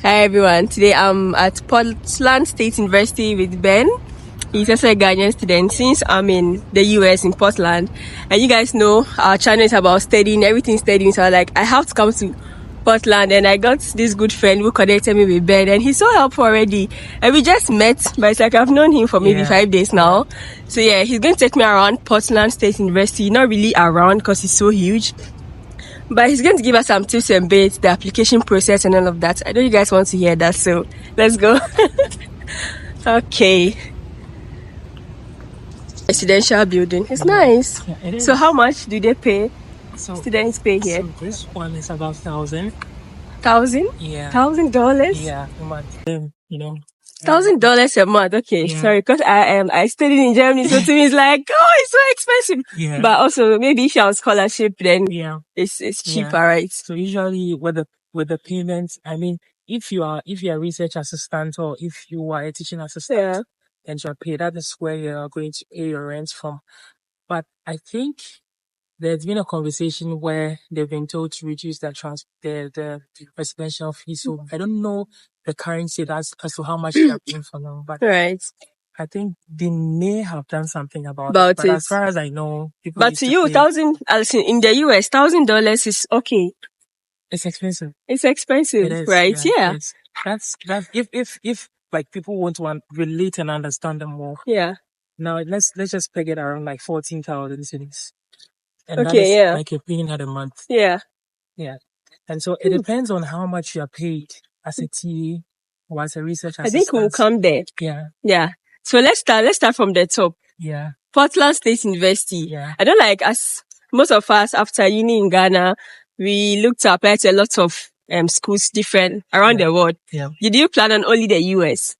Hi everyone. Today I'm at Portland State University with Ben. He's also a Ghanaian student since I'm in the US in Portland. And you guys know our channel is about studying, everything studying. So I have to come to Portland, and I got this good friend who connected me with Ben, and he's so helpful already. And we just met, but it's like I've known him for maybe 5 days now. So yeah, he's going to take me around Portland State University. Not really around because it's so huge, but he's going to give us some tips and bits, the application process and all of that. I know you guys want to hear that, so let's go. Okay. Residential building. It's nice. Yeah, it is. So how much do they pay? Students pay here? So this one is about $1,000. $1,000? Yeah. $1,000? Yeah, a month. $1,000 a month. Okay, Yeah. sorry, because I studied in Germany, so to me it's like, oh, it's so expensive. Yeah. But also maybe if you're on scholarship, then it's cheaper, right? So usually with the payments, I mean, if you're a research assistant or if you are a teaching assistant and you're paid, that is where you're going to pay your rent from. But I think there's been a conversation where they've been told to reduce the residential fee. So I don't know the current state as to how much they're paying for now. But Right. I think they may have done something about About it. But it. as far as I know, people But used to to you, pay. 1,000, as in the US, $1,000 is okay. It's expensive. It's expensive, It is, right? Yeah. It's, that's if like people want to relate and understand them more. Yeah. Now let's just peg it around like 14,000 cities. And that Okay, is like you're paying at a month. Yeah. Yeah. And so it depends on how much you are paid as a TA or as a research assistant. I think we'll come there. Yeah. Yeah. So let's start from the top. Yeah. Portland State University. Yeah. I don't like, as most of us after uni in Ghana, we looked to apply to a lot of schools different around the world. Yeah. Did you plan on only the US?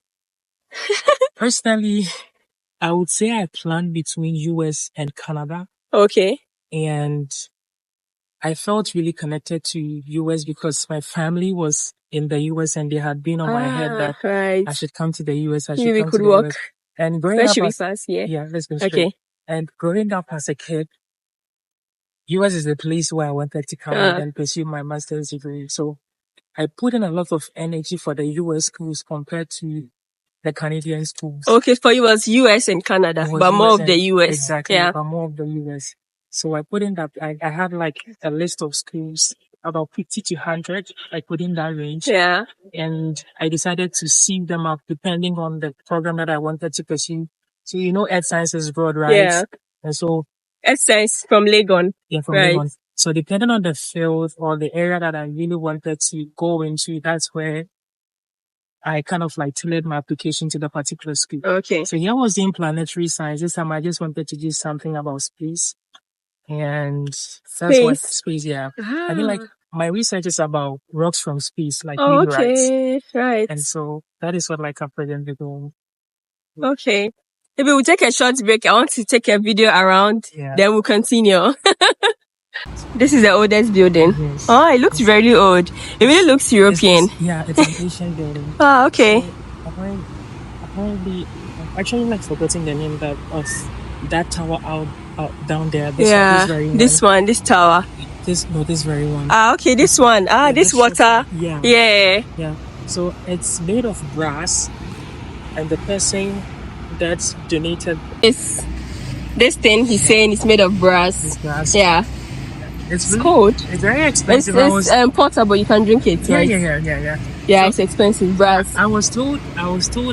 Personally, I would say I planned between US and Canada. Okay. And I felt really connected to US because my family was in the US and they had been on my head that Right. I should come to the US. Maybe we could work. US. And growing Where up should we as, pass? Yeah. let's go straight. Okay. And growing up as a kid, US is the place where I wanted to come and pursue my master's degree. So I put in a lot of energy for the US schools compared to the Canadian schools. Okay, for you was US and Canada, but more of the US. Exactly, Yeah. but more of the US. So I put in that, I had like a list of schools, about 50 to 100, like within that range. Yeah. And I decided to sieve them up depending on the program that I wanted to pursue. So, Earth Science is broad, right? Yeah. And so. Earth Science from Legon. Yeah, from right. Legon. So depending on the field or the area that I really wanted to go into, that's where I kind of like tailored my application to the particular school. Okay. So here I was doing planetary science. This time I just wanted to do something about space. And that's what space, yeah. I mean, like, my research is about rocks from space, like meteorites. Okay, right. And so that is what like I'm presently doing. Okay. Maybe we'll take a short break. I want to take a video around. Yeah. Then we'll continue. This is the oldest building. Yes. Oh, it looks very old. It really looks European. It's an Asian building. Oh, okay. So, apparently, I'm actually like forgetting the name that tower out down there. This tower. This very one. Okay, this one. This water. Yeah. So it's made of brass, and the person that's donated this thing he's saying is made of brass. It's brass. Yeah. It's cold. It's very expensive. It's portable. You can drink it. Right? Yeah, so it's expensive. Brass. I was told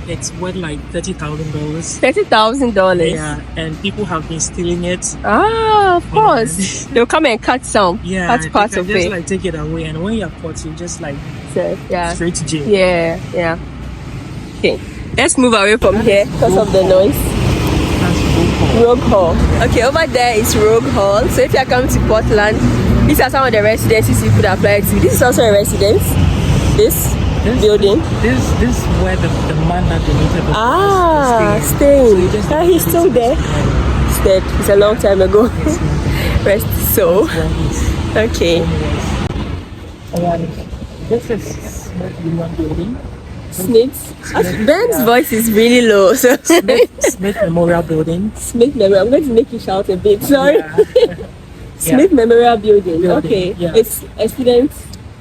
it's worth like $30,000. $30,000. Yeah, and people have been stealing it. Of course. They'll come and cut some. Yeah, cut part of just it. Like take it away, and when you're caught, you just like straight to jail. Yeah. Okay, let's move away from here because of the noise. Rogue Hall. Okay, over there is Rogue Hall. So if you are coming to Portland, these are some of the residences you could apply to. This is also a residence. This building. This is where the man that donated the staying. So he's still there. He's dead. It's a long time ago. Rest his soul. Okay. This is one building. Smith. Ben's voice is really low. So Smith Memorial Building. Smith Memorial. I'm going to make you shout a bit. Sorry. Yeah. Smith Memorial Building. Okay. Yeah. It's a student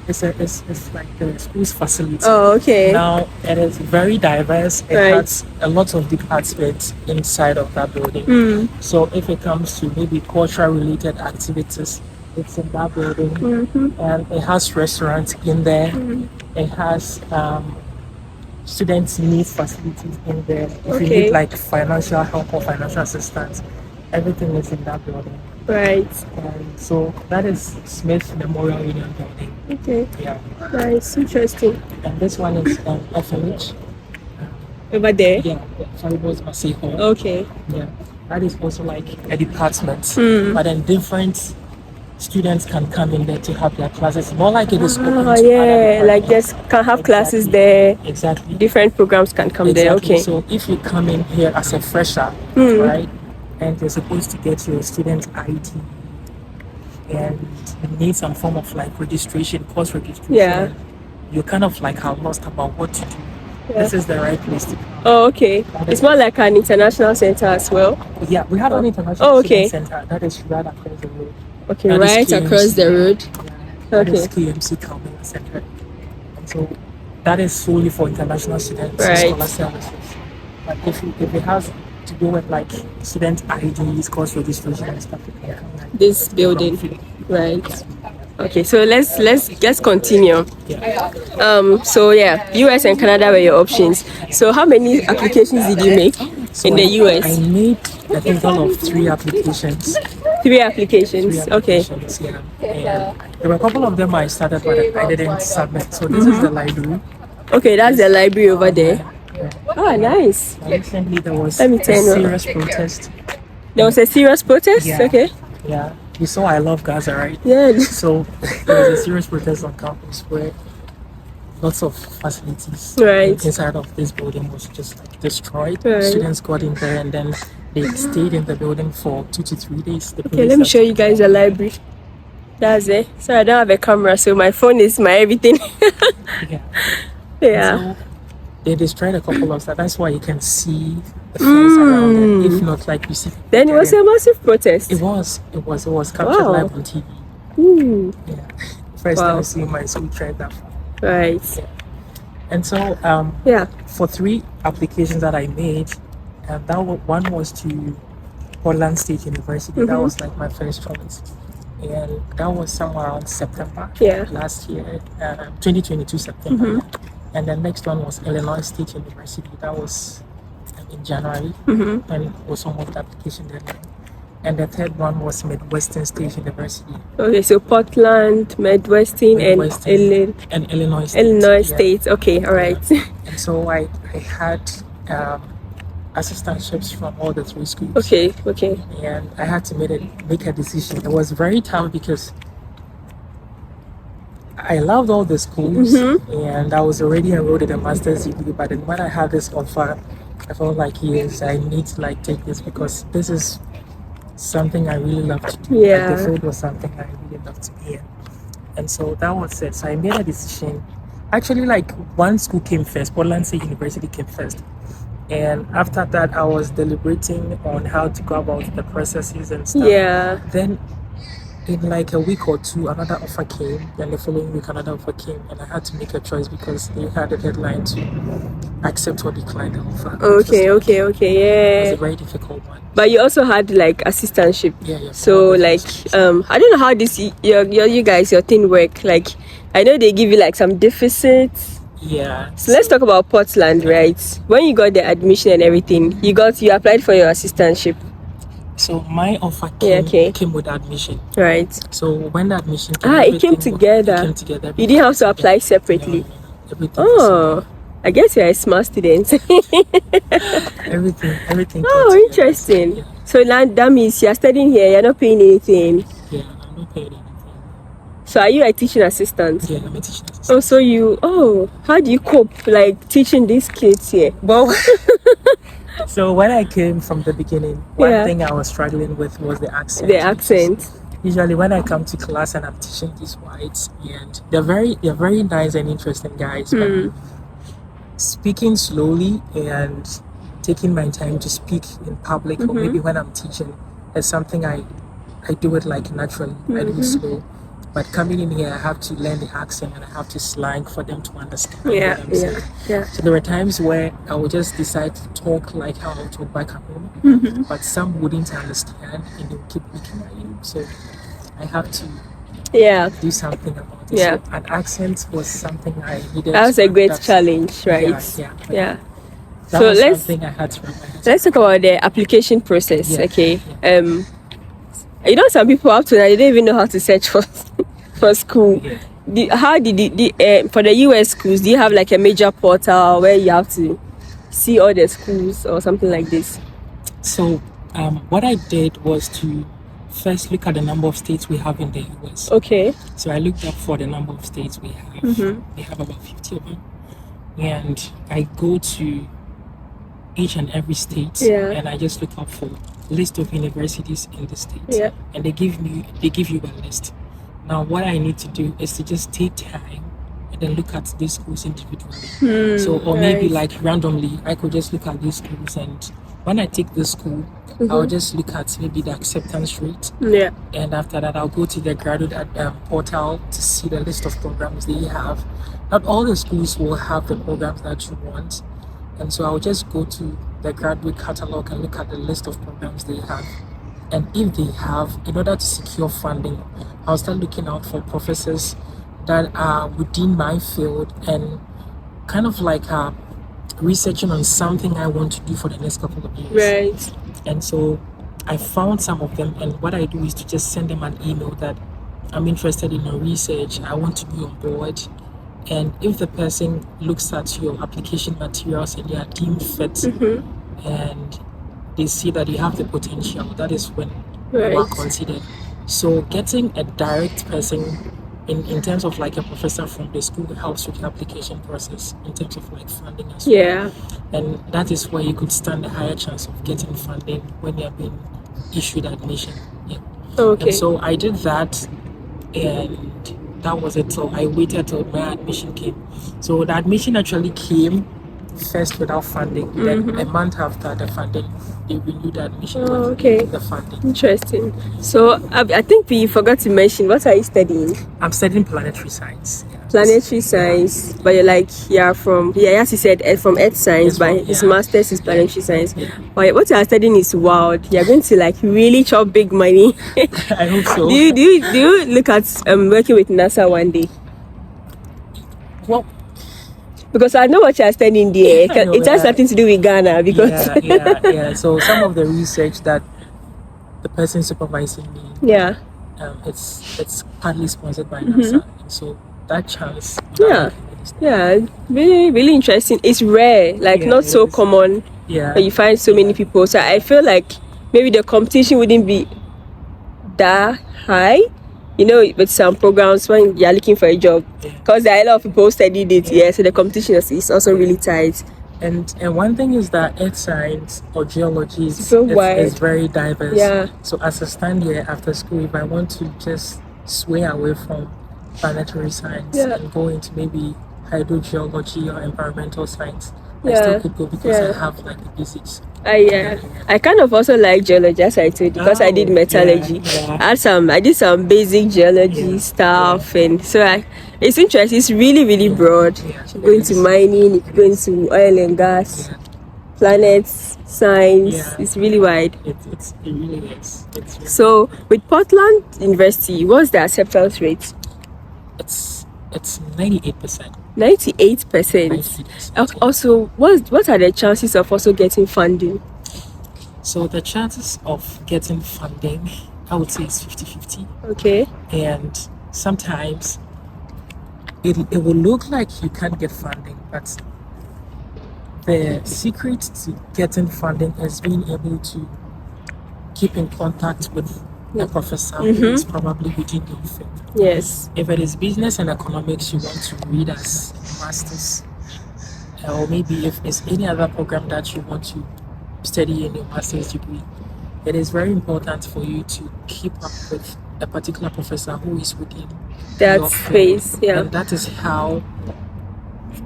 it's like the school's facility. Oh, okay. Now it is very diverse. It Right. has a lot of departments inside of that building. So if it comes to maybe cultural related activities, it's in that building, and it has restaurants in there. It has student needs facilities in there. If you need like financial help or financial assistance, everything is in that building. Right. And so that is Smith Memorial Union Building. Okay. Yeah. Nice. Interesting. And this one is FMH. Over there? Yeah. Faribos Massey Hall. Okay. Yeah. That is also like a department. But then different students can come in there to have their classes. More like it is open to other Yeah, like departments. just can have classes there. Exactly. Different programs can come there. Okay. So if you come in here as a fresher, right, and you're supposed to get your student ID and you need some form of like registration, course registration, Yeah. you kind of like are lost about what to do. This is the right place to come. Oh, okay. It's more like an international center as well. Yeah, we have an international okay. student center that is right across the road. Okay, That is right KMC. across the road. That is Okay. KMC Calvin Center. And so that is solely for international students, Right. scholar services. But if it has to do with like student IDs, course registration and stuff, like that, This building. Right. Okay, so let's continue. yeah. So yeah, US and Canada were your options. So how many applications did you make So in the US? I made a total of 3 applications. 3 applications. Okay. Applications, yeah. And there were a couple of them I started, but I didn't submit. So this is the library. Okay, that's the library over there. Oh, nice. Recently there was Let me a turn on. serious protest. There was a serious protest. Yeah. Okay. Yeah. You saw I love Gaza, right? Yeah. So there was a serious protest on campus where lots of facilities Right. inside of this building was just like destroyed. Right. Students got in there and then they stayed in the building for 2 to 3 days. Okay, let me show you guys the library. That's it. So I don't have a camera, so my phone is my everything. Yeah. Yeah. So they destroyed a couple of stuff. That's why you can see the fence around it. If not, like you see. Then it was a massive protest. It was captured Wow. live on TV. Ooh. Yeah. First Wow. time I see my school tried that. Right. And so Yeah. for 3 applications that I made, one was to Portland State University. That was like my first choice. And that was somewhere around September last year, 2022 September. And the next one was Illinois State University. That was in January, and was almost the application deadline. And the third one was Midwestern State University. Okay, so Portland, Midwestern, and Illinois State. Illinois State. Okay, all right. And so I had assistantships from all the 3 schools. Okay. And I had to make a decision. It was very tough because I loved all the schools and I was already enrolled in a master's degree. But then when I had this offer, I felt like yes, I need to like take this because this is something I really love to do. Yeah. Like the field was something I really love to be in. And so that was it. So I made a decision. Actually, like one school came first. Portland State University came first. And after that, I was deliberating on how to go about the processes and stuff. Yeah. Then in like a week or 2, another offer came. Then the following week, another offer came. And I had to make a choice because they had a deadline to accept or decline the offer. Okay, It was yeah. a very difficult one. But you also had like assistantship. Yeah. So like I don't know how this you guys your thing work. Like I know they give you like some deficits. Yeah. So let's talk about Portland, right? When you got the admission and everything, you applied for your assistantship. So my offer came with admission. Right. So when the admission came, it came together. You didn't have to apply separately. Everything. Oh, I guess you're a smart student. Everything. Oh, interesting. Yeah. So now that means you're studying here, you're not paying anything. Yeah, I'm not paying anything. So are you a teaching assistant? Yeah, I'm a teaching assistant. Oh, so how do you cope like teaching these kids here? Well, so when I came from the beginning, one thing I was struggling with was the accent. The accent. Usually when I come to class and I'm teaching these whites, and they're very nice and interesting guys, but speaking slowly and taking my time to speak in public or maybe when I'm teaching is something I do it like naturally. I do it slow. But coming in here, I have to learn the accent and I have to slang for them to understand Yeah, what I'm saying. yeah. So there were times where I would just decide to talk like how I would talk back at home, but some wouldn't understand and they would keep looking at you. So I have to do something about it. Yeah. So an accent was something I needed. That was to a great adapt. challenge, right? Yeah. That So was let's something I had to wrap my head talk about the application process. Yeah, Okay. You know, some people up to now they don't even know how to search for school. How did for the US schools? Do you have like a major portal where you have to see all the schools or something like this? So what I did was to first look at the number of states we have in the US. Okay. So I looked up for the number of states we have. We have about 50 of them. And I go to each and every state and I just look up for list of universities in the state. And they give you a list. Now what I need to do is to just take time and then look at these schools individually. Maybe like randomly I could just look at these schools, and when I take the school I'll just look at maybe the acceptance rate. And after that I'll go to the graduate portal to see the list of programs they have. Not all the schools will have the programs that you want, and so I'll just go to the graduate catalog and look at the list of programs they have. And if they have, in order to secure funding, I'll start looking out for professors that are within my field and kind of like researching on something I want to do for the next couple of years. Right. And so I found some of them, and what I do is to just send them an email that I'm interested in your research, I want to be on board. And if the person looks at your application materials and they are deemed fit and they see that you have the potential, that is when you are considered. So getting a direct person in terms of like a professor from the school helps with the application process in terms of like funding as well. And that is where you could stand a higher chance of getting funding when you are being issued admission. And so I did that, and that was it. So I waited till my admission came. So the admission actually came first without funding. Then a month after the funding, they renewed the admission with the funding. Interesting. So I think we forgot to mention, what are you studying? I'm studying planetary science. Planetary science, but you're from as you said, from Earth Science, but his master's is planetary science. But what you're studying is wild. You're going to like really chop big money. I hope so. Do you look at working with NASA one day? Well, because I know what you're studying there. It has something to do with Ghana. Because So some of the research that the person supervising me, it's partly sponsored by NASA, and so that chance. Really, really interesting. It's rare, like not so common. But you find so many people. So I feel like maybe the competition wouldn't be that high, with some programs when you're looking for a job, because there are a lot of people who studied it. So the competition is also really tight. And one thing is that earth science or geology is very diverse. So as I stand here after school, if I want to just sway away from planetary science and go into maybe hydrogeology or environmental science, I still could go because I have like the basics. I kind of also like geology, as I told you, because I did metallurgy. I did some basic geology stuff, and so it's interesting. It's really, really broad. You go into mining, you go into oil and gas, planets, science. It's really wide. It really is. So with Portland University, what's the acceptance rate? It's 98%. 98%. Also, what are the chances of also getting funding? So the chances of getting funding, I would say, is 50-50. Okay. And sometimes it will look like you can't get funding, but the secret to getting funding is being able to keep in contact with a professor who is probably within your field. Yes. If it is business and economics you want to read as masters, or maybe if there's any other program that you want to study in your master's degree, it is very important for you to keep up with a particular professor who is within that space. And that is how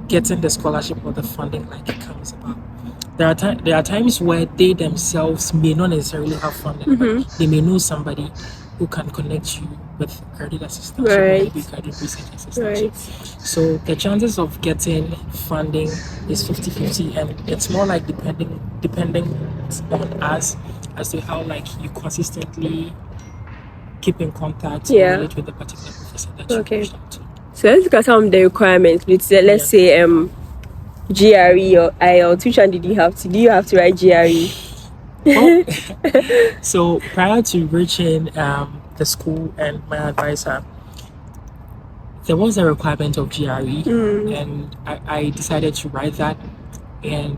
getting the scholarship or the funding comes about. There are times where they themselves may not necessarily have funding, but they may know somebody who can connect you with graduate assistant, so maybe graduate research assistant. So the chances of getting funding is 50-50, and it's more like depending on us as to how like you consistently keep in contact relate with the particular professor that you reached out to. So let's look at some of the requirements. Let's say GRE or IELTS. Which one did you have to? Do you have to write GRE? Well, so prior to reaching the school and my advisor, there was a requirement of GRE, and I decided to write that. And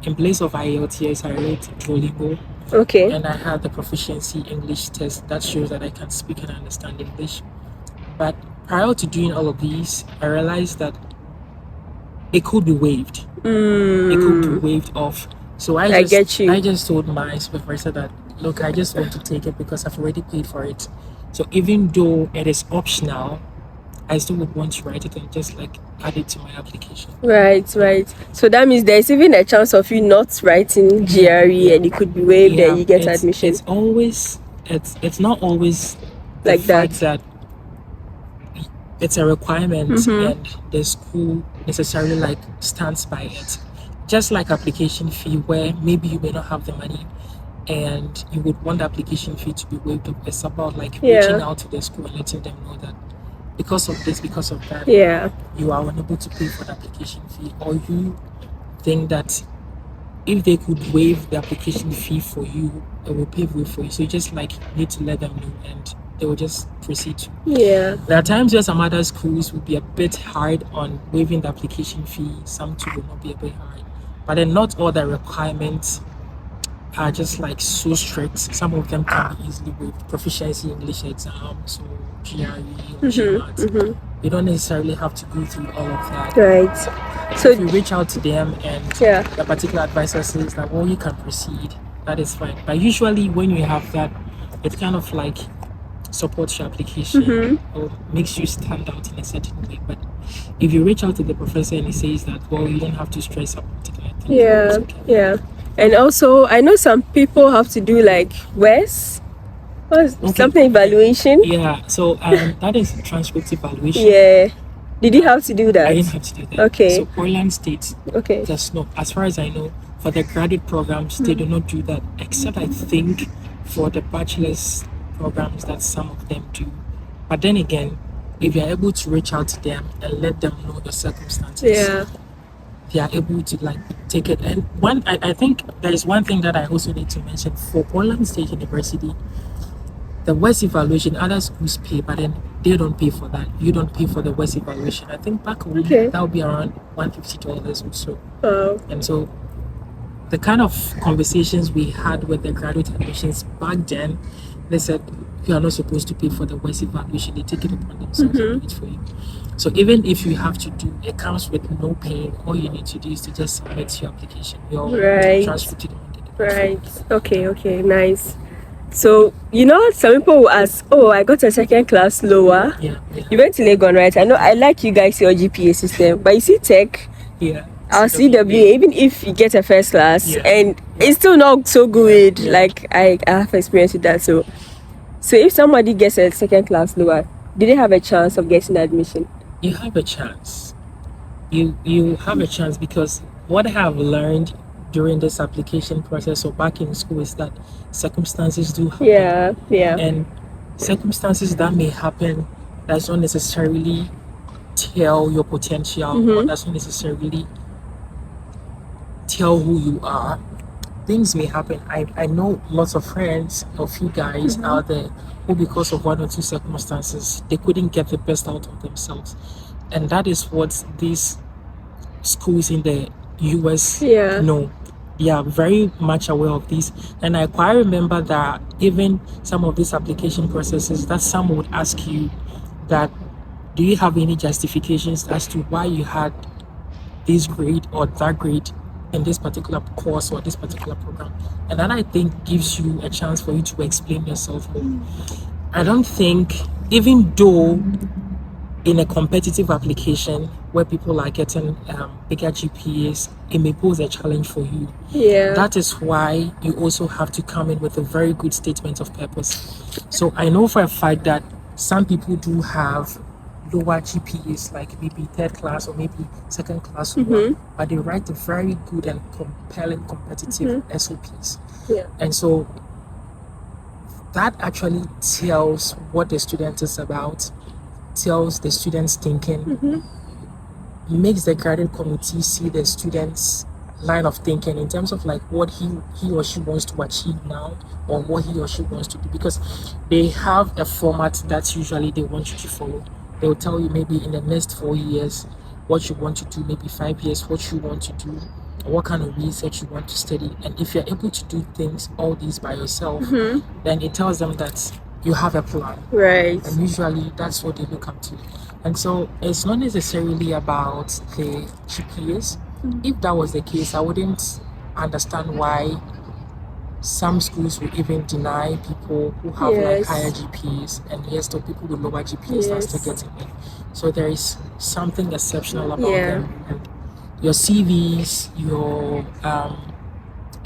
in place of IELTS, I wrote Duolingo. Okay. And I had the proficiency English test that shows that I can speak and understand English. But prior to doing all of these, I realized that it could be waived. It could be waived off. So I just told my supervisor that, look, I just want to take it because I've already paid for it. So even though it is optional, I still would want to write it and just like add it to my application. Right. So that means there's even a chance of you not writing GRE and it could be waived and you get admission. It's not always like that it's a requirement and the school necessarily like stands by it. Just like application fee, where maybe you may not have the money and you would want the application fee to be waived. It's about like reaching out to the school and letting them know that because of this, because of that, you are unable to pay for the application fee, or you think that if they could waive the application fee for you, it will pay for you. So you just like need to let them know and they will just proceed. There are times where some other schools will be a bit hard on waiving the application fee. Some too will not be a bit hard. But then not all the requirements are just like so strict. Some of them can be easily waived. Proficiency English exams or GRE or GMAT. You don't necessarily have to go through all of that. Right. So if you reach out to them and the particular advisor says that, well, you can proceed, that is fine. But usually when you have that, it kind of like supports your application or makes you stand out in a certain way. But if you reach out to the professor and he says that, well, you don't have to stress about it, I think and also I know some people have to do like something evaluation. So that is transcript evaluation. Did you have to do that? I didn't have to do that. So Portland State does not, as far as I know, for the graduate programs they do not do that, except I think for the bachelor's programs that some of them do. But then again, if you're able to reach out to them and let them know the circumstances, they are able to like take it. And I think there is one thing that I also need to mention for Portland State University. The West evaluation, other schools pay, but then they don't pay for that. You don't pay for the West evaluation. I think back home that would be around $150 or so. And so the kind of conversations we had with the graduate admissions back then, they said you are not supposed to pay for the West evaluation. They take it upon themselves and do it for you. So even if you have to do, it comes with no pain. All you need to do is to just submit your application, your transcript. Okay, nice. So, some people will ask, I got a second class lower. You went to Legon, right? I know I like you guys, your GPA system, but you see tech, our CWA, even if you get a first class, and it's still not so good. Like, I have experience with that. So if somebody gets a second class lower, do they have a chance of getting admission? You have a chance. You have a chance because what I have learned during this application process or back in school is that circumstances do happen. And circumstances that may happen does not necessarily tell your potential or does not necessarily tell who you are. Things may happen. I know lots of friends, a few guys out there who, because of one or two circumstances, they couldn't get the best out of themselves. And that is what these schools in the US know. They are very much aware of this. And I quite remember that even some of these application processes, that some would ask you that, do you have any justifications as to why you had this grade or that grade in this particular course or this particular program? And that, I think, gives you a chance for you to explain yourself more. I don't think, even though in a competitive application where people are getting bigger GPAs, it may pose a challenge for you. That is why you also have to come in with a very good statement of purpose. So I know for a fact that some people do have lower GPAs, like maybe third class or maybe second class, but they write a very good and compelling competitive SOPs. Yeah. And so that actually tells what the student is about, tells the student's thinking, makes the graduate committee see the student's line of thinking in terms of like what he or she wants to achieve now, or what he or she wants to do, because they have a format that usually they want you to follow. They'll tell you maybe in the next 4 years what you want to do, maybe 5 years what you want to do, or what kind of research you want to study. And if you're able to do things, all these by yourself, then it tells them that you have a plan. Right. And usually that's what they look up to. And so it's not necessarily about the GPAs. If that was the case, I wouldn't understand why some schools would even deny people who have like higher GPAs, and yes, the people with lower GPAs are still getting in. So there is something exceptional about them. And your CVs, your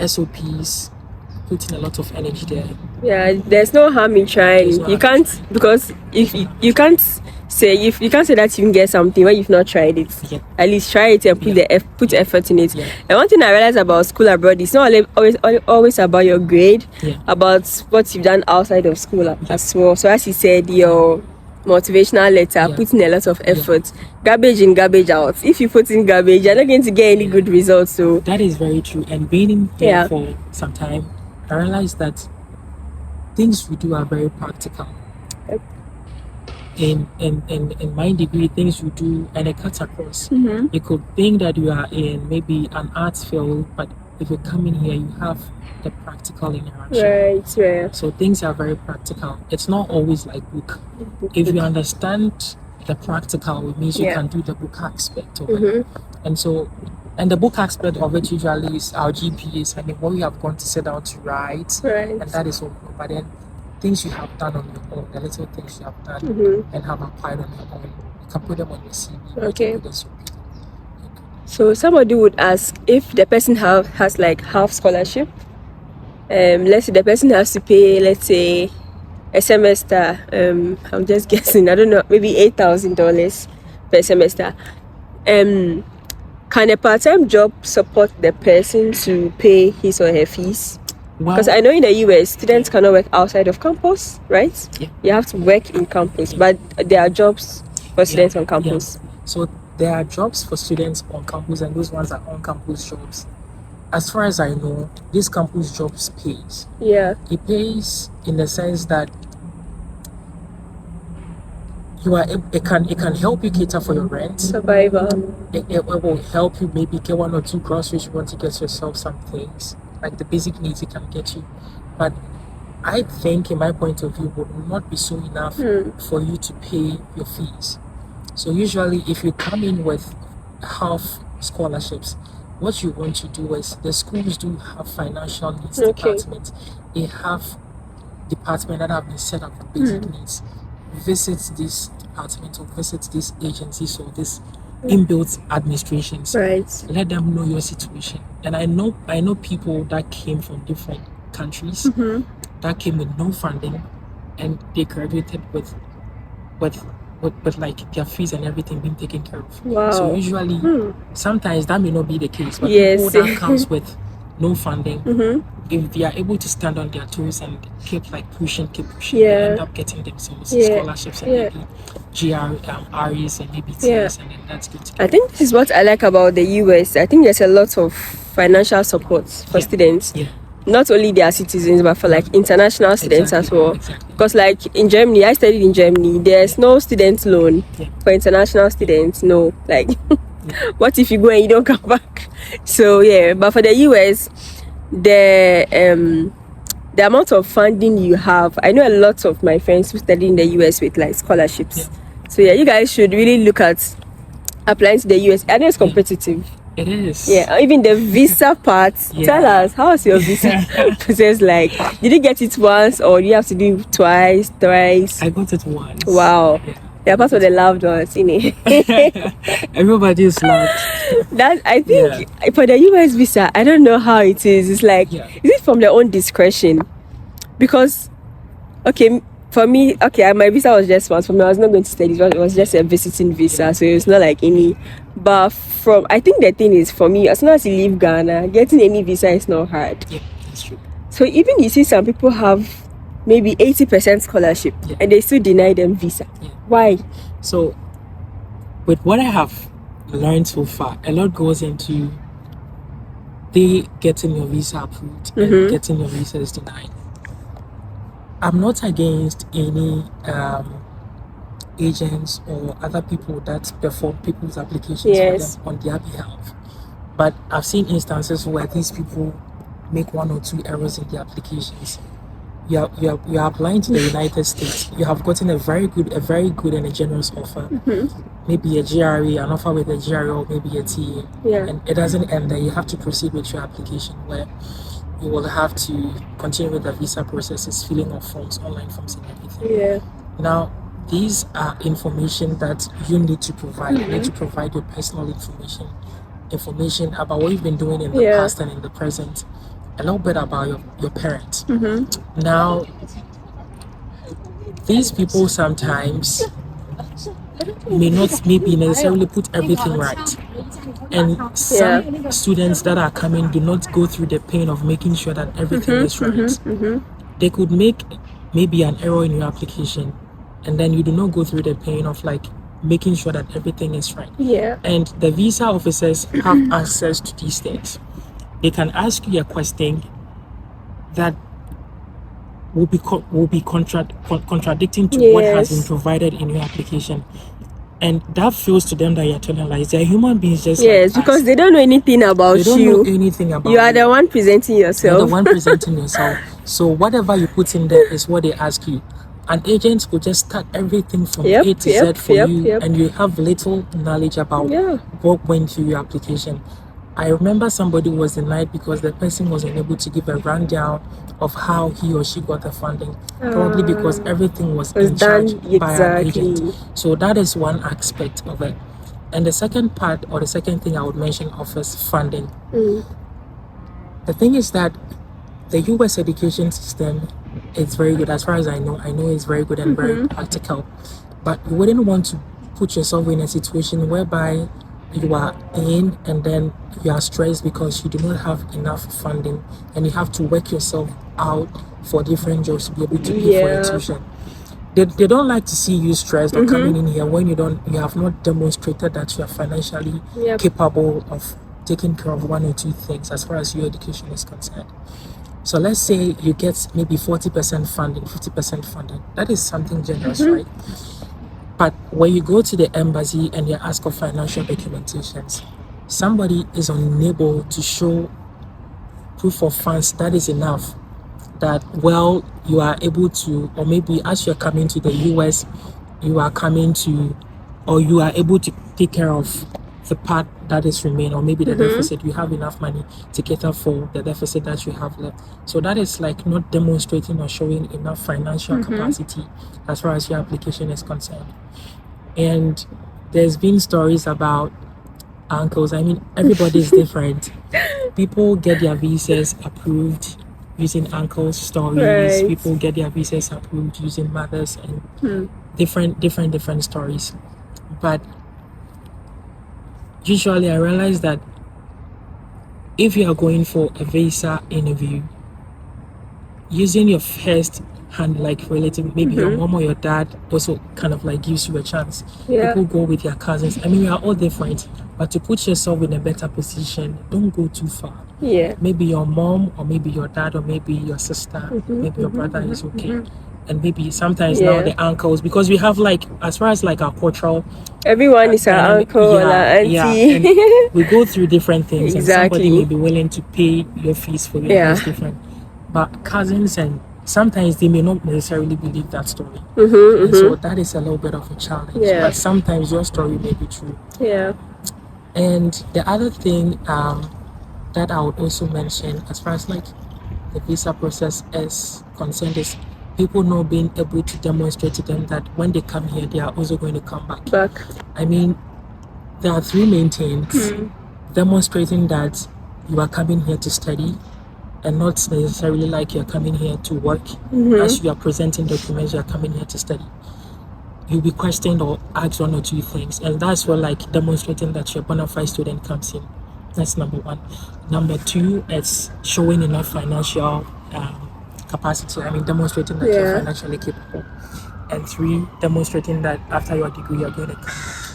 SOPs, putting a lot of energy there. Yeah, there's no harm in trying. You can't, because if you can't say that you can get something when you've not tried it. Yeah. At least try it and put effort in it. And one thing I realized about school abroad, it's not always about your grade, about what you've done outside of school as well. So as you said, your motivational letter, putting a lot of effort, garbage in, garbage out. If you put in garbage, you're not going to get any good results. So that is very true. And being in there for some time, I realized that things we do are very practical. In my degree, things we do, and it cuts across. You could think that you are in maybe an arts field, but if you come in here, you have the practical interaction. Right. So things are very practical. It's not always like book. If you understand the practical, it means you can do the book aspect of it. And the book aspect of it usually is our GPAs and what we have gone to sit down to write. And that is all. But then things you have done on your own, the little things you have done and have applied on your own, you can put them on your CV. Okay. So somebody would ask if the person has like half scholarship. Let's say the person has to pay, let's say, a semester. I'm just guessing. I don't know, maybe $8,000 per semester. Can a part-time job support the person to pay his or her fees? Because I know in the US, students cannot work outside of campus, right? Yeah. You have to work in campus, but there are jobs for students on campus. So there are jobs for students on campus, and those ones are on-campus jobs. As far as I know, these campus jobs pays. Yeah. It pays in the sense that it can help you cater for your rent. Survival. It will help you maybe get 1 or 2 groceries you want to get yourself, some things. Like the basic needs it can get you. But I think, in my point of view, would not be so enough for you to pay your fees. So usually if you come in with half scholarships, what you want to do is, the schools do have financial needs departments. They have departments that have been set up for basic needs. Visit this department or visit these agencies or this inbuilt administrations. Right. Let them know your situation. And I know people that came from different countries that came with no funding, and they graduated with like their fees and everything being taken care of. Wow. So usually sometimes that may not be the case, but people that comes with no funding, if they are able to stand on their toes and keep pushing, they end up getting themselves scholarships and maybe REs and maybe TS, and then that's good. I think this is what I like about the US. I think there's a lot of financial support for students. Yeah. Not only their citizens, but for international students as well. Exactly. Because in Germany, I studied in Germany, there's no student loan for international students. No, what if you go and you don't come back? So but for the US, the amount of funding you have, I know a lot of my friends who study in the US with scholarships. So you guys should really look at applying to the US. I know it's competitive. It is. Yeah, even the visa part. Tell us, how was your visa process like? Did you get it once, or do you have to do it twice, thrice? I got it once. Wow. They're part of the loved ones, innit? Everybody is loved. That, I think for the US visa, I don't know how it is. It's is it from their own discretion? Because, okay, for me, okay, my visa was just once. For me, I was not going to study. It was just a visiting visa, so it was not like any. But from, I think the thing is, for me, as soon as you leave Ghana, getting any visa is not hard. Yeah, that's true. So even you see some people have maybe 80% scholarship, and they still deny them visa. Why? So, with what I have learned so far, a lot goes into they getting your visa approved and getting your visas denied. I'm not against any agents or other people that perform people's applications for them on their behalf. But I've seen instances where these people make 1 or 2 errors in their applications. You're applying to the United States. You have gotten a very good and a generous offer. Maybe a GRE, an offer with a GRE or maybe a TA. And it doesn't end there. You have to proceed with your application where you will have to continue with the visa processes, filling of forms, online forms and everything. Now, these are information that you need to provide. You need to provide your personal information about what you've been doing in the past and in the present, a little bit about your parents. Now, these people sometimes may not maybe necessarily put everything right, and some students that are coming do not go through the pain of making sure that everything is right. They could make maybe an error in your application, and then you do not go through the pain of like making sure that everything is right. And the visa officers have access to these things. They can ask you a question that will be contradicting to what has been provided in your application, and that feels to them that you're telling lies. They're human beings just like because us. They don't know anything about you. They don't know anything about you. Are the one presenting yourself. You're the one presenting yourself. So whatever you put in there is what they ask you. An agent could just start everything from A to Z for you, and you have little knowledge about what went through your application. I remember somebody was denied because the person wasn't able to give a rundown of how he or she got the funding, probably because everything was in charge by an agent. So that is one aspect of it. And the second part, or the second thing I would mention, offers funding. The thing is that the US education system is very good. As far as I know it's very good and very practical. But you wouldn't want to put yourself in a situation whereby you are in and then you are stressed because you do not have enough funding, and you have to work yourself out for different jobs to be able to pay for your tuition. They don't like to see you stressed or coming in here when you have not demonstrated that you are financially capable of taking care of 1 or 2 things as far as your education is concerned. So let's say you get maybe 40% funding, 50% funding. That is something generous, right? But when you go to the embassy and you ask for financial documentations, somebody is unable to show proof of funds that is enough, that, well, you are able to, or maybe as you're coming to the US, you are coming to, or you are able to take care of the part that is remain, or maybe the deficit. You have enough money to cater for the deficit that you have left. So that is like not demonstrating or showing enough financial capacity as far as your application is concerned. And there's been stories about uncles. I mean, everybody is different. People get their visas approved using uncles' stories. People get their visas approved using mothers, and different stories. But usually I realize that if you are going for a visa interview, using your first hand, like relative, maybe your mom or your dad, also kind of like gives you a chance. People go with their cousins. I mean, we are all different, but to put yourself in a better position, don't go too far. Maybe your mom, or maybe your dad, or maybe your sister, maybe your brother is okay. And maybe sometimes now the uncles, because we have like, as far as like our cultural, everyone is our uncle or auntie. And we go through different things, and somebody may be willing to pay your fees for you. It's different. But cousins, and sometimes they may not necessarily believe that story. And so that is a little bit of a challenge. But sometimes your story may be true. And the other thing that I would also mention, as far as like the visa process is concerned, is people not being able to demonstrate to them that when they come here, they are also going to come back. I mean, there are 3 main things. Demonstrating that you are coming here to study, and not necessarily like you're coming here to work. As you are presenting documents, you're coming here to study. You'll be questioned or asked one or two things, and that's where like demonstrating that you're a bona fide student comes in. That's number one. Number two, it's showing enough financial capacity. I mean, demonstrating that you're financially capable. And three, demonstrating that after your degree, you're going to come back.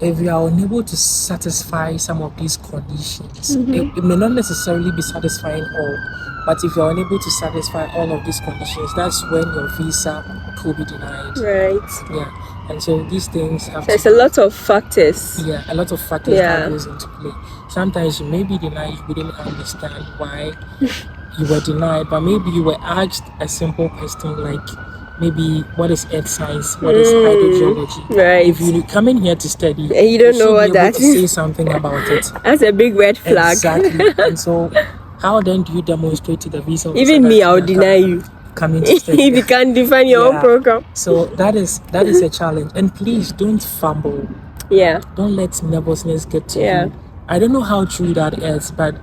If you are unable to satisfy some of these conditions, it may not necessarily be satisfying all, but if you're unable to satisfy all of these conditions, that's when your visa could be denied. Right. Yeah. And so these things have There's a lot of factors. Yeah, a lot of factors that goes into play. Sometimes you may be denied, you didn't understand why you were denied, but maybe you were asked a simple question like, maybe what is earth science, what is hydrogeology. Right. If you come in here to study, and you don't know what that is, say something about it. That's a big red flag. Exactly. And so, how then do you demonstrate to the visa? Even me, I'll deny you. Coming to study. If you can't define your own program. So that is a challenge. And please don't fumble. Yeah. Don't let nervousness get to you. I don't know how true that is, but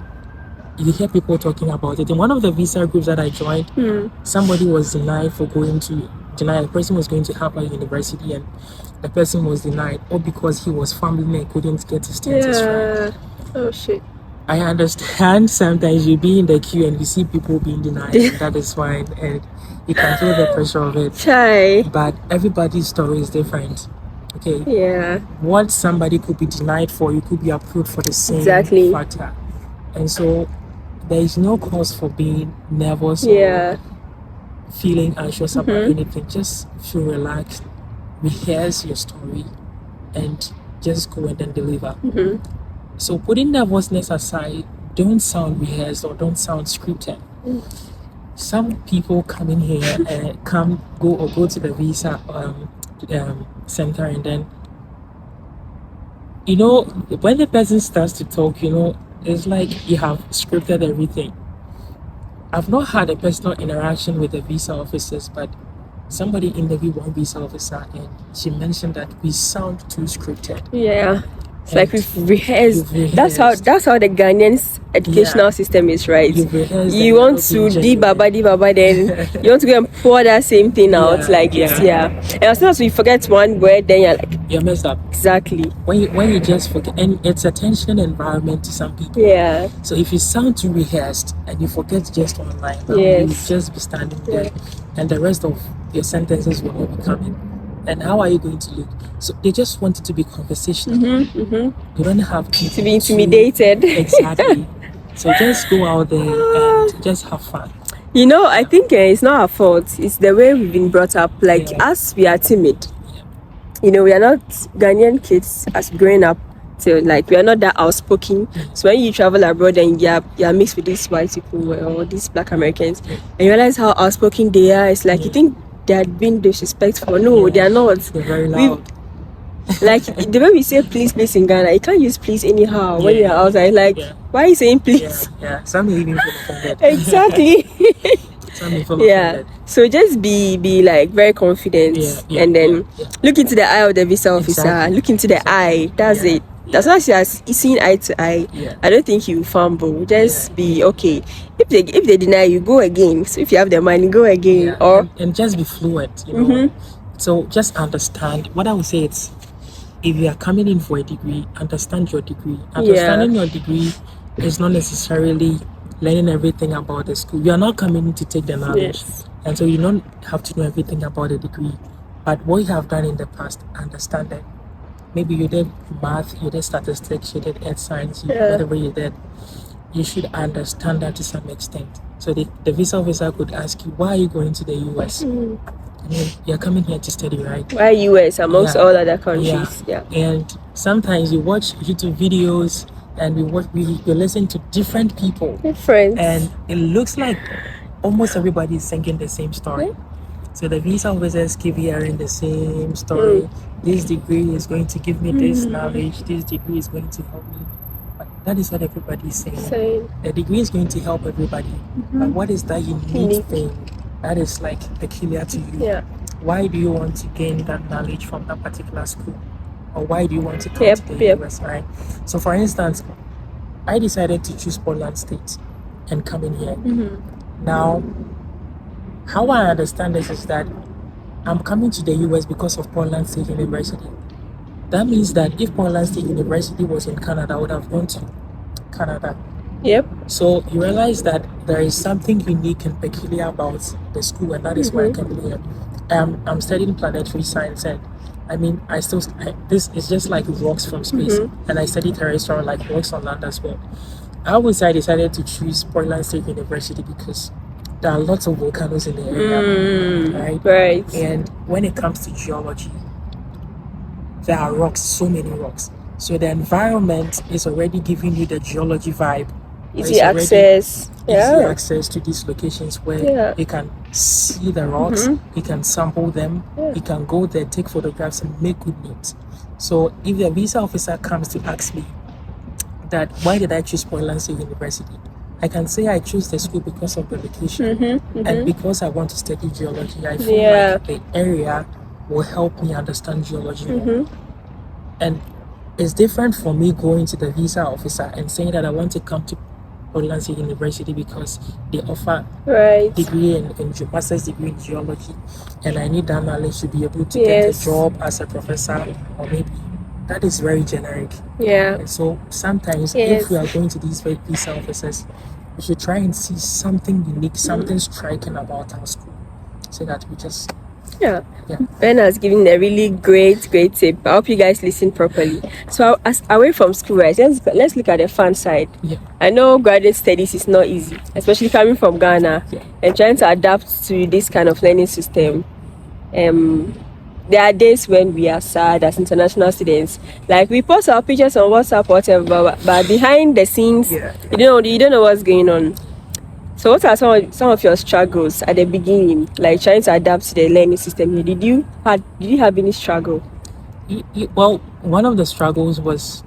you hear people talking about it. In one of the visa groups that I joined, somebody was denied for going to the person was going to Harvard University, and the person was denied all because he was fumbling and couldn't get his status right. Oh shit. I understand sometimes you be in the queue and you see people being denied, and that is fine, and you can feel the pressure of it. But everybody's story is different. Okay. Yeah. What somebody could be denied for, you could be approved for the same factor. And so there is no cause for being nervous or feeling anxious about anything. Just feel relaxed, rehearse your story, and just go and then deliver. So putting nervousness aside, don't sound rehearsed or don't sound scripted. Some people come in here and go to the visa center, and then when the person starts to talk, it's like you have scripted everything. I've not had a personal interaction with the visa officers, but somebody interviewed one visa officer and she mentioned that we sound too scripted. Yeah. It's like we've rehearsed. That's how the Ghanaian educational system is, right? You want to di baba, then you want to go and pour that same thing out, And as soon as you forget one word, then you're like, you're messed up. Exactly. When you just forget, and it's a tension environment to some people. Yeah. So if you sound too rehearsed and you forget just one line, you'll just be standing there, and the rest of your sentences will not be coming. And how are you going to look? So they just want it to be conversational. You don't have to be intimidated. Exactly. So just go out there and just have fun. I think it's not our fault. It's the way we've been brought up. Us, we are timid. We are not Ghanaian kids as growing up. So we are not that outspoken. So when you travel abroad and you're mixed with these white people or these Black Americans, and you realize how outspoken they are, it's like you think they are being disrespectful. No, they are not. They're very loud. The way we say please in Ghana, you can't use please anyhow when you're outside. Why are you saying please? Yeah. Some even feel offended. Exactly. Some feel offended. So just be very confident, and then look into the eye of the visa officer. Look into the eye. That's it. As long as you are seeing eye to eye, I don't think you fumble. Just be okay. If they deny you, go again. So if you have the money, go again. And just be fluent, So just understand. What I would say is, if you are coming in for a degree, understand your degree. Understanding your degree is not necessarily learning everything about the school. You are not coming in to take the knowledge. And so you don't have to know everything about the degree. But what you have done in the past, understand it. Maybe you did math, you did statistics, you did earth science, whatever you did. You should understand that to some extent. So the visa officer could ask you, why are you going to the US? You're coming here to study, right? Why US amongst all other countries? And sometimes you watch YouTube videos and we listen to different people. And it looks like almost everybody is singing the same story. So the visa officers keep hearing the same story. This degree is going to give me this knowledge. This degree is going to help me. But that is what everybody is saying. The degree is going to help everybody. But what is that unique thing that is peculiar to you? Why do you want to gain that knowledge from that particular school? Or why do you want to come to the US, right? So for instance, I decided to choose Portland State. and coming here. Now, how I understand this is that I'm coming to the US because of Portland State University. That means that if Portland State University was in Canada, I would have gone to Canada. Yep. So you realize that there is something unique and peculiar about the school, and that is why I came here. I'm studying planetary science, and I mean, this is just like rocks from space, and I study terrestrial like rocks on land as well. I decided to choose Portland State University because there are lots of volcanoes in the area, right? And when it comes to geology, there are rocks, so many rocks. So the environment is already giving you the geology vibe. Easy access. Easy access to these locations where you can see the rocks, you can sample them, you can go there, take photographs, and make good notes. So if the visa officer comes to ask me that why did I choose Portland State University, I can say I chose the school because of the location and because I want to study geology. I feel like the area will help me understand geology more. And it's different from me going to the visa officer and saying that I want to come to Portland State University because they offer degree in master's degree in geology, and I need that knowledge to be able to get a job as a professor, or maybe that is very generic. And so sometimes if we are going to these visa officers, we should try and see something unique, something striking about our school, so that we just Ben has given a really great tip. I hope you guys listen properly. So as away from school, right, let's look at the fun side. I know graduate studies is not easy, especially coming from Ghana and trying to adapt to this kind of learning system. There are days when we are sad as international students. Like we post our pictures on WhatsApp, whatever, but behind the scenes, you don't know what's going on. So what are some of your struggles at the beginning, like trying to adapt to the learning system? Did you have any struggle? Well, one of the struggles was,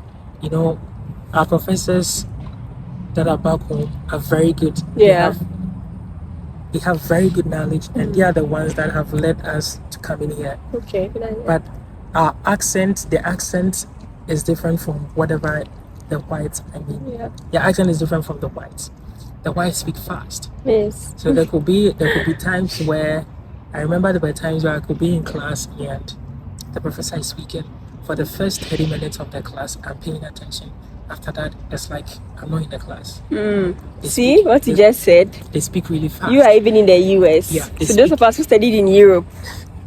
our professors that are back home are very good. They have very good knowledge, and they are the ones that have led us to come in here. But our accent, the accent is different from whatever the whites. The accent is different from the whites. The whites speak fast. So there could be times where I remember there were times where I could be in class and the professor is speaking. For the first 30 minutes of the class, I'm paying attention. After that, it's like I'm not in the class. See what you just said? They speak really fast. You are even in the US. So those of us who studied in Europe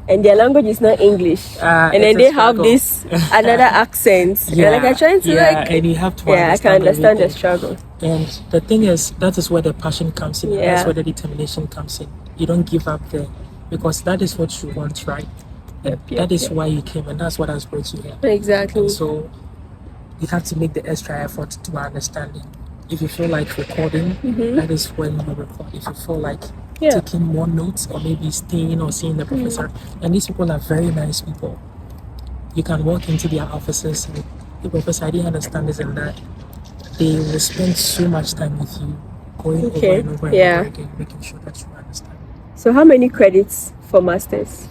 and their language is not English, and then they have this another accent. Like I'm trying to and you have to I can understand the struggle. And the thing is, that is where the passion comes in. That's where the determination comes in. You don't give up there because that is what you want, right? That is why you came, and that's what has brought you here. Exactly. And so you have to make the extra effort to understand it. If you feel like recording, that is when you record. If you feel like taking more notes or maybe staying or seeing the professor, and these people are very nice people. You can walk into their offices and the professor, I didn't understand this and that. They will spend so much time with you, going over and over and over again, making sure that you understand. So how many credits for masters?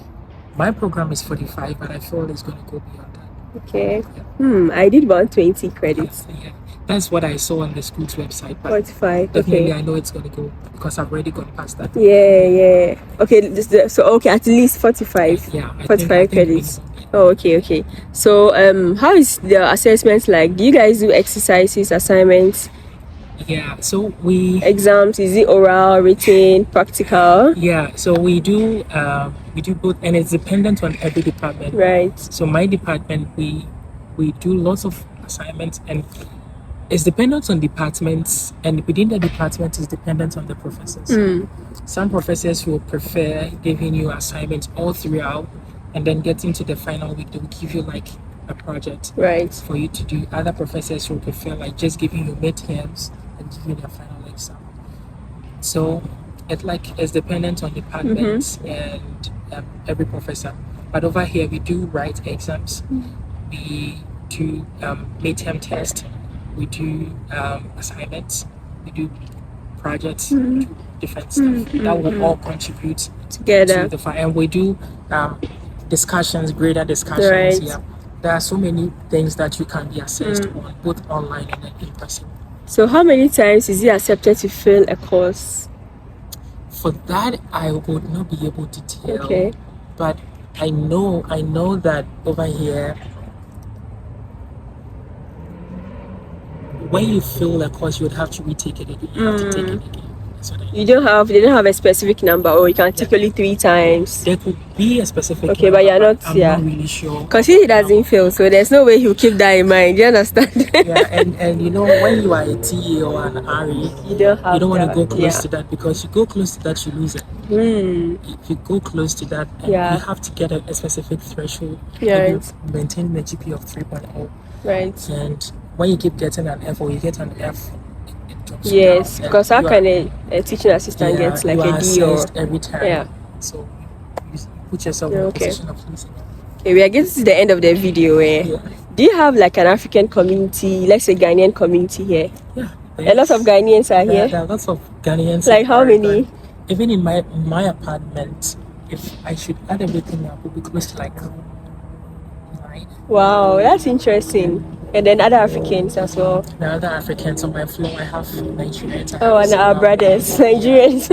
My program is 45, but I feel it's going to go beyond that. I did 120 credits. That's what I saw on the school's website. But 45. Definitely, I know it's going to go because I've already gone past that. Okay, so at least 45. 45 credits. Okay. So how is the assessment like? Do you guys do exercises, assignments? So we exams, is it oral, written, practical? So we do both, and it's dependent on every department. Right. So my department, we do lots of assignments, and it's dependent on departments, and within the department is dependent on the professors. Some professors will prefer giving you assignments all throughout, and then getting to the final week, they will give you like a project for you to do. Other professors will prefer like just giving you midterms and giving you a final exam. So it's dependent on departments and every professor. But over here we do write exams, we do midterm test, we do assignments, we do projects, we do different stuff that will all contribute together to the and we do discussions, greater discussions. There are so many things that you can be assessed on, both online and in person. So how many times is it accepted to fail a course? For that, I would not be able to tell. Okay. But I know that over here, when you fail a course, you would have to retake it again. You have to take it again. They don't have a specific number, or you can take only 3 times. There could be a specific okay, number, but you're not, I'm not really sure. Because he doesn't fail, so there's no way he'll keep that in mind. Do you understand? Yeah, and you know, when you are a TA or an RE, you don't want to go close to that, because you go close to that, you lose it. If you go close to that, and you have to get a specific threshold, right. Maintain a GPA of 3.0. Right. And when you keep getting an F, or you get an F, yes, because how can a teaching assistant get like a D or every time? Yeah. So you put yourself in a position of losing. Okay, we are getting to the end of the video. Do you have like an African community, let's say Ghanaian community here? Yeah. A lot of Ghanaians are here. There are lots of Ghanaians. Like how many? Even in my apartment, if I should add everything up, it would be close to like 9. Wow, that's interesting. And then other Africans as well. The other Africans on my floor, I have Nigerians. And our brothers, Nigerians.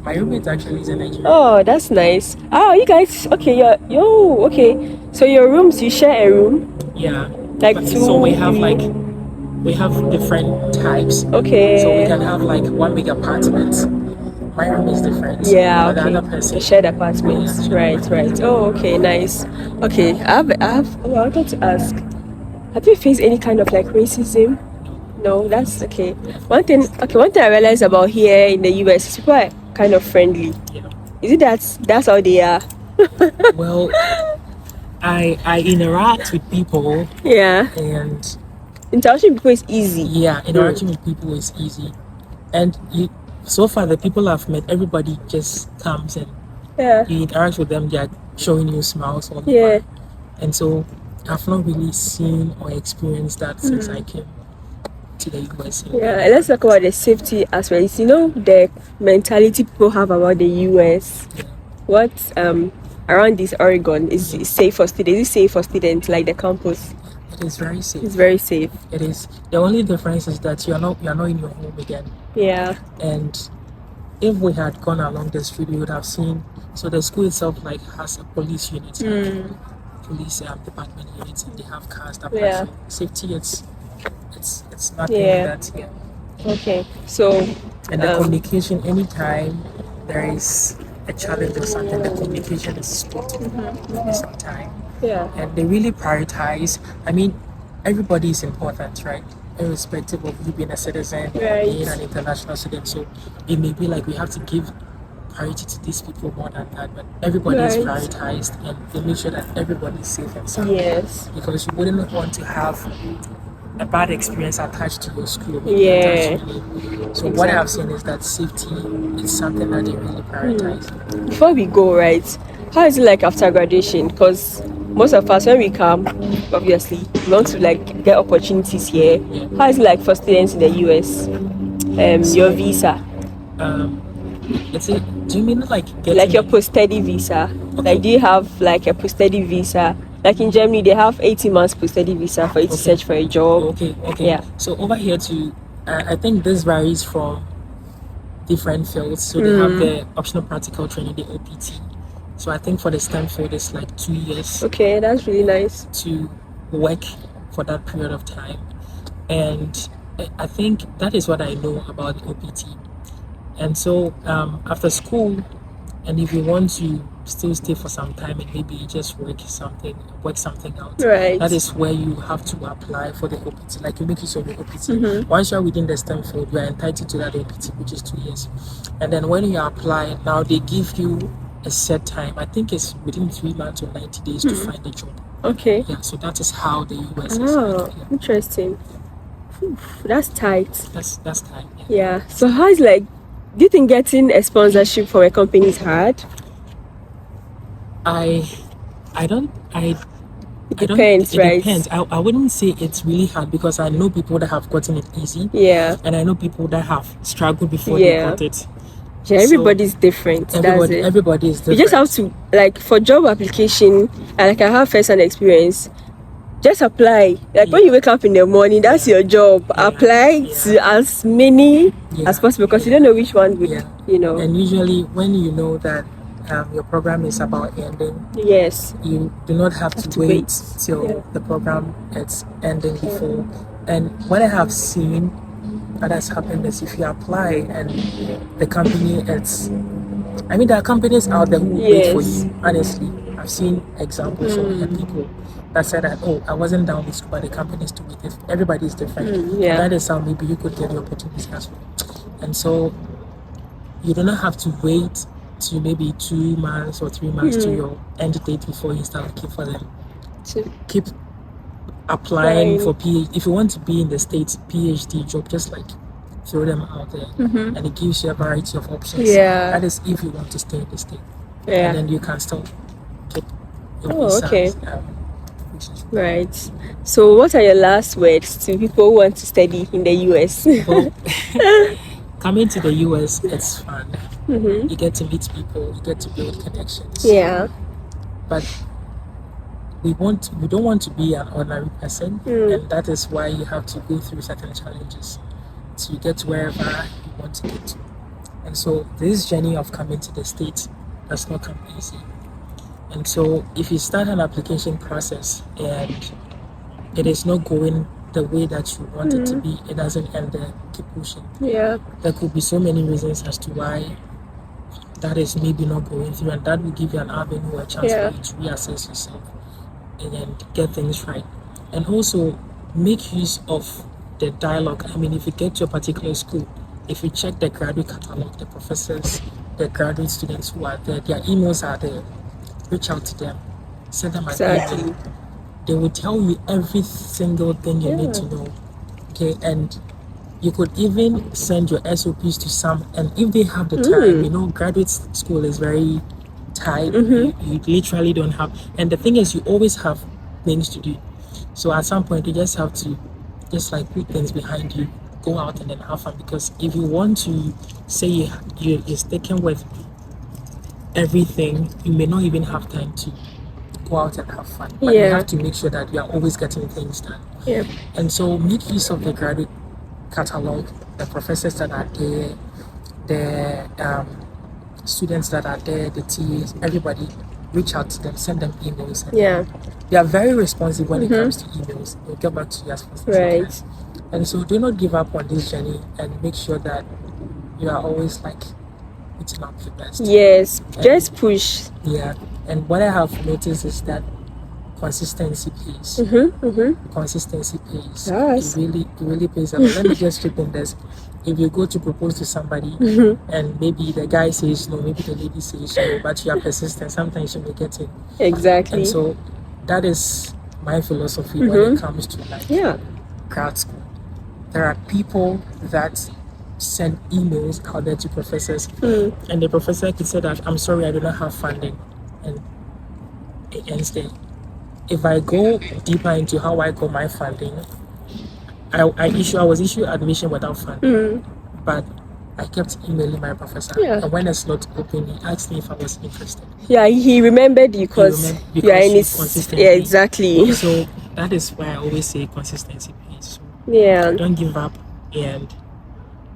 My roommate actually is a Nigerian. Oh, that's nice. Oh, you guys, okay, okay. So your rooms, you share a room? Yeah. Like 2, so we have different types. Okay. So we can have like one big apartment. My room is different. Yeah, okay. The other person. Shared apartments. Right. Oh, okay, nice. Okay, I wanted to ask, have you faced any kind of like racism? No, that's okay. One thing I realized about here in the US is people are kind of friendly. Yeah. Is it that's how they are? Well, I interact with people. Yeah. And interaction with people is easy. Yeah, interaction with people is easy. And so far the people I've met, everybody just comes and you interact with them, they're showing you smiles all the time. And so I've not really seen or experienced that since I came to the US. Yeah, let's talk about the safety aspect. You know, the mentality people have about the US. Yeah. What around this Oregon is safe for students? Is it safe for students, like the campus? It is very safe. It's very safe. It is. The only difference is that you're not in your home again. Yeah. And if we had gone along the street, we would have seen. So the school itself has a police unit. Police department units, and they have cars that patrol. Safety, it's nothing like that here. Okay, so and the communication, anytime there is a challenge or something, the communication is spot on some time. Yeah. And they really prioritize. I mean, everybody is important, right? Irrespective of you being a citizen, being an international student. So it may be like we have to give priority to these people more than that, but everybody is prioritized, and they make sure that everybody is safe and sound. Yes. Because you wouldn't want to have a bad experience attached to your school. So what I've seen is that safety is something that they really prioritize. Before we go, how is it like after graduation? Because most of us, when we come, obviously we want to like get opportunities here. How is it like for students in the US? Your visa. Do you mean like getting like your post-study visa? Okay. Like, do you have like a post-study visa? Like in Germany, they have 18 months post-study visa for you to search for a job. Okay. Yeah. So over here too, I think this varies from different fields. So they have the optional practical training, the OPT. So I think for the STEM field, it's like 2 years. Okay, that's really nice. To work for that period of time. And I think that is what I know about the OPT. And so after school, and if you want to still stay for some time and maybe just work something out, that is where you have to apply for the OPT. Like you make use of the OPT. Once you're within the STEM field, you are entitled to that OPT, which is 2 years. And then when you apply, now they give you a set time. I think it's within 3 months or 90 days to find a job. Okay. Yeah, so that is how the US is. Oh, interesting. That's tight. That's tight. Yeah. So how is like, do you think getting a sponsorship from a company is hard? It depends. It depends. I wouldn't say it's really hard, because I know people that have gotten it easy. Yeah. And I know people that have struggled before they got it. Yeah, everybody's different. Everybody is different. You just have to, like, for job application, like I have first-hand experience, just apply. Like when you wake up in the morning, that's your job. Apply to as many as possible, because you don't know which one would, And usually when you know that your program is about ending, yes, you do not have to wait till the program is ending before. And what I have seen that has happened is, if you apply and the company, there are companies out there who will wait for you. Honestly, I've seen examples of people that said that, oh, I wasn't down with school, but the company is to wait. Everybody is different. And that is how maybe you could get the opportunity as well. And so you do not have to wait to maybe 2 months or 3 months to your end date before you start looking for them. Keep applying for PhD. If you want to be in the States, PhD job, just like throw them out there, and it gives you a variety of options. That is if you want to stay in the States. And then you can still keep your visa. Right. So what are your last words to people who want to study in the US? Well, coming to the US, it's fun. You get to meet people, you get to build connections. But we don't want to be an ordinary person, and that is why you have to go through certain challenges to get to wherever you want to get to. And so this journey of coming to the States does not come easy. And so if you start an application process and it is not going the way that you want it to be, it doesn't end there. Keep pushing. There could be so many reasons as to why that is maybe not going through, and that will give you an avenue or a chance for you to reassess yourself and then get things right. And also make use of the dialogue. If you get to a particular school, if you check the graduate catalog, the professors, the graduate students who are there, their emails are there. Reach out to them, send them an email. They will tell you every single thing you need to know. Okay, and you could even send your SOPs to some, and if they have the time, graduate school is very tight. You literally don't have, and the thing is, you always have things to do. So at some point, you just have to just like put things behind you, go out and then have fun. Because if you want to say you're sticking with everything, you may not even have time to go out and have fun. But you have to make sure that you are always getting things done. And so make use of the graduate catalog, the professors that are there, the students that are there, the TAs, everybody. Reach out to them, send them emails. They are very responsive when it comes to emails. They'll get back to you as fast as they can. And so do not give up on this journey, and make sure that you are always like putting up your best. Just push. And what I have noticed is that consistency pays. Consistency pays. It really pays a lot. Let me just chip in this. If you go to propose to somebody and maybe the guy says no, maybe the lady says no, but you are persistent, sometimes you may get it. And so that is my philosophy when it comes to grad school. There are people that send emails out there to professors, and the professor could say that, I'm sorry, I do not have funding, and it ends there. If I go deeper into how I got my funding, I was issued admission without funding, but I kept emailing my professor, and when the slot opened, he asked me if I was interested. He remembered you because you are in his consistent. Exactly. So that is why I always say consistency pays. So don't give up, and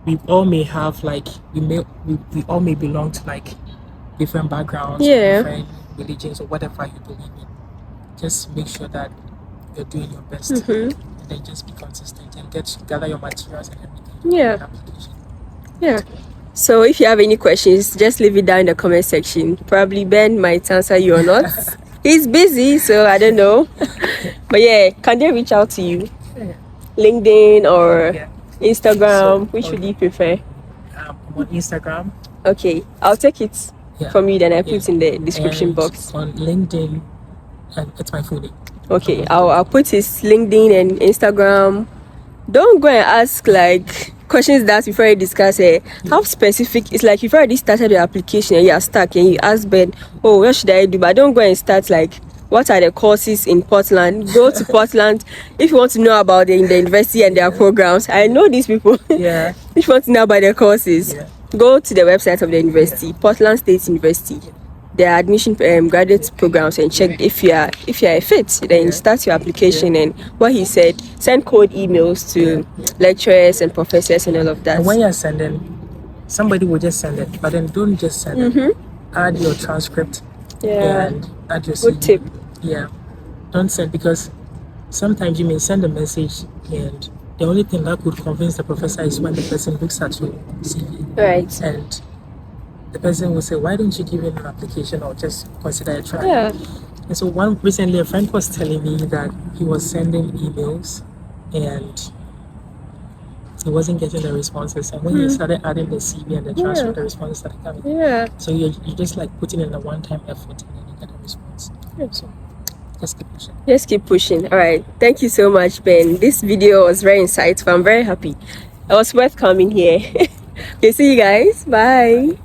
we all may have we all may belong to different backgrounds, different religions, or whatever you believe in. Just make sure that you're doing your best, and then just be consistent and gather your materials and everything. So if you have any questions, just leave it down in the comment section. Probably Ben might answer you or not. He's busy, so I don't know. But can they reach out to you? LinkedIn or Instagram? Which would you prefer? I'm on Instagram. Okay, I'll take it from you, then I put it in the description box. On LinkedIn, and it's my full name. Okay, I'll put his LinkedIn and Instagram. Don't go and ask questions that you've already discussed. How specific? It's like you've already started your application and you are stuck, and you ask Ben, oh, what should I do? But don't go and start what are the courses in Portland? Go to Portland if you want to know about the university and their programs. I know these people. If you want to know about their courses, go to the website of the university, Portland State University. their admission graduate programs and check if you are a fit. Then you start your application. And what he said, send cold emails to lecturers and professors and all of that. And when you're sending, somebody will just send it, but then don't just send it. Add your transcript and add your CV. Good tip. Yeah, don't send, because sometimes you may send a message and the only thing that could convince the professor is when the person looks at your CV. Right. And the person will say, why don't you give him an application or just consider a try? Yeah. And so recently a friend was telling me that he was sending emails and he wasn't getting the responses. And when you started adding the CV and the transcript, the responses started coming. Yeah. So you're just like putting in a one-time effort and then you get a response. So just keep pushing. Just keep pushing. All right. Thank you so much, Ben. This video was very insightful. I'm very happy. It was worth coming here. Okay, see you guys. Bye.